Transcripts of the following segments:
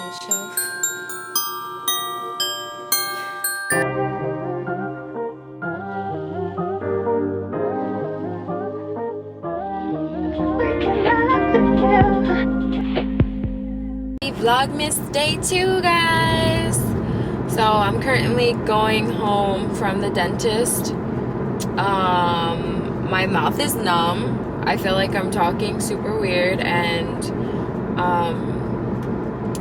the shelf. Vlogmas day 2, guys. So I'm currently going home from the dentist. My mouth is numb. I feel like I'm talking super weird, and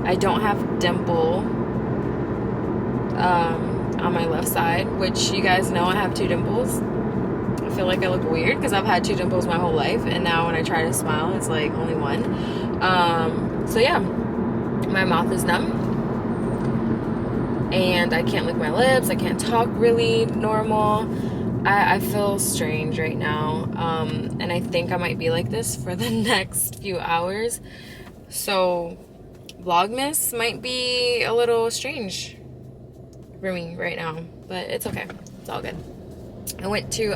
I don't have dimple on my left side, which you guys know I have 2 dimples. I feel like I look weird because I've had 2 dimples my whole life, and now when I try to smile it's like only 1. So yeah, my mouth is numb and I can't lick my lips. I can't talk really normal. I feel strange right now, and I think I might be like this for the next few hours. So Vlogmas might be a little strange for me right now, but it's okay. It's all good. I went to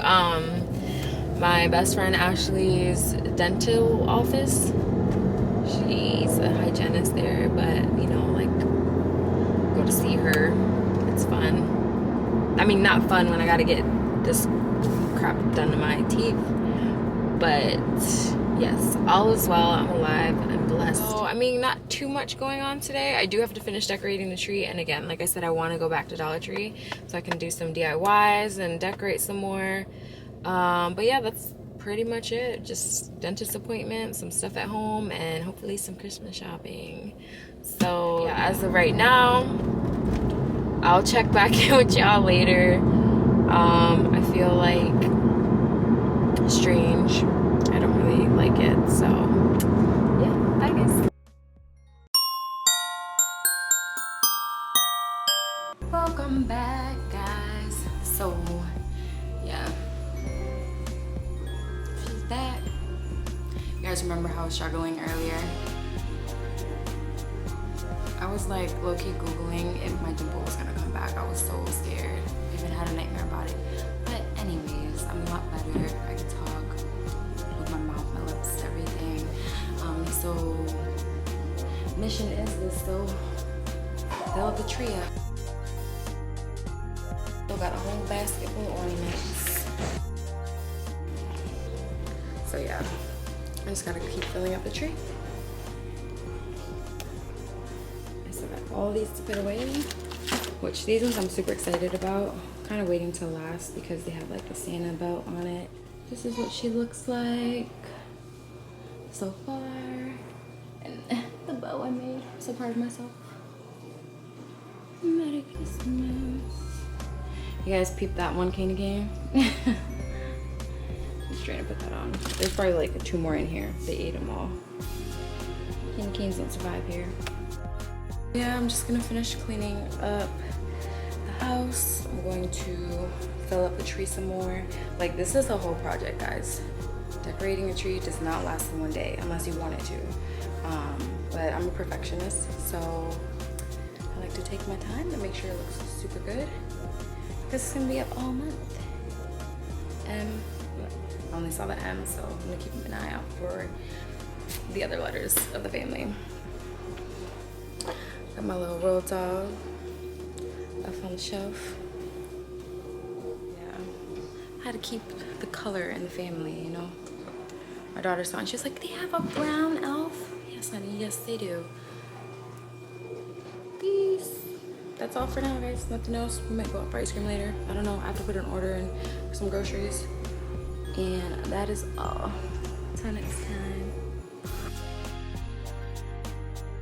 my best friend Ashley's dental office. She's a hygienist there, but you know, like, go to see her. It's fun. I mean, not fun when I gotta get this crap done to my teeth, but yes, all is well. I'm alive. I'm blessed. So, I mean, not too much going on today. I do have to finish decorating the tree, and again, like I said, I want to go back to Dollar Tree so I can do some DIYs and decorate some more. But yeah, that's pretty much it. Just dentist appointment, some stuff at home, and hopefully some Christmas shopping. So yeah, as of right now, I'll check back in with y'all later. I feel like strange. I don't really like it, so yeah, bye guys. Welcome back, guys. So yeah, she's back. You guys remember how I was struggling earlier? I was like low-key Googling if my dimple was gonna come back. I was so scared. I even had a nightmare about it. But anyways, I'm a lot better. I can talk with my mouth, my lips, everything. So mission is to still fill the tree up. Still got a whole basket full of ornaments. So yeah, I just gotta keep filling up the tree. All these to put away, which these ones I'm super excited about. Kind of waiting till last because they have like a Santa belt on it. This is what she looks like so far, and the bow I made. I'm so proud of myself. Merry Christmas. You guys peeped that one candy game? I'm just trying to put that on. There's probably like 2 more in here. They ate them all. Candy canes don't survive here. Yeah, I'm just gonna finish cleaning up the house. I'm going to fill up the tree some more. Like, this is a whole project, guys. Decorating a tree does not last in one day unless you want it to. But I'm a perfectionist, so I like to take my time to make sure it looks super good. Because it's gonna be up all month. I only saw the M, so I'm gonna keep an eye out for the other letters of the family. Got my little road dog up on the shelf. Yeah, I had to keep the color in the family, you know. My daughter saw it and she was like, "They have a brown elf?" Yes, honey, yes they do. Peace. That's all for now, guys. Nothing else. We might go out for ice cream later. I don't know. I have to put an order in for some groceries. And that is all. Till next time.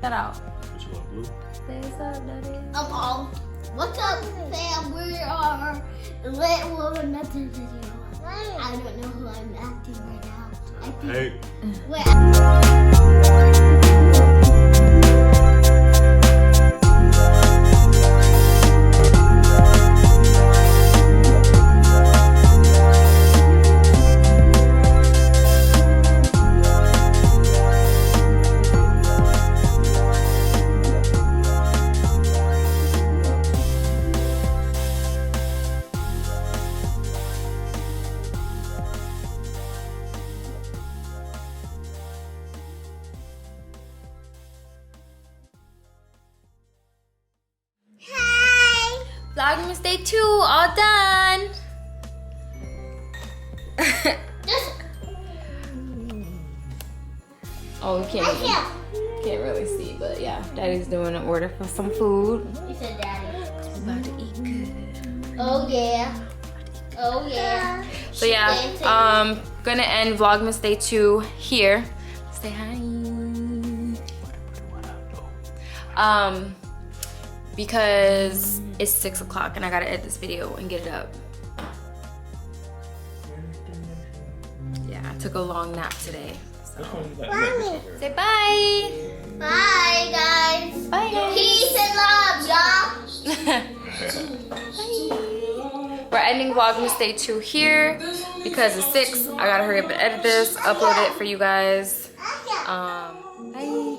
Get out. Blue. Say what's up, Daddy. What's up, fam? We are the Lit Woman Method video. I don't know who I'm acting right now. I think. Hey. Vlogmas Day 2 all done. Oh, we can't really see, but yeah, Daddy's doing an order for some food. You said Daddy. We're about to eat good. Oh yeah. Oh yeah. So yeah, gonna end Vlogmas Day 2 here. Say hi. Because it's 6 o'clock and I gotta edit this video and get it up. Yeah, I took a long nap today. So. Say bye. Bye guys. Bye guys. Peace and love, y'all. We're ending Vlogmas Day 2 here because it's 6. I gotta hurry up and edit this, upload it for you guys. Bye.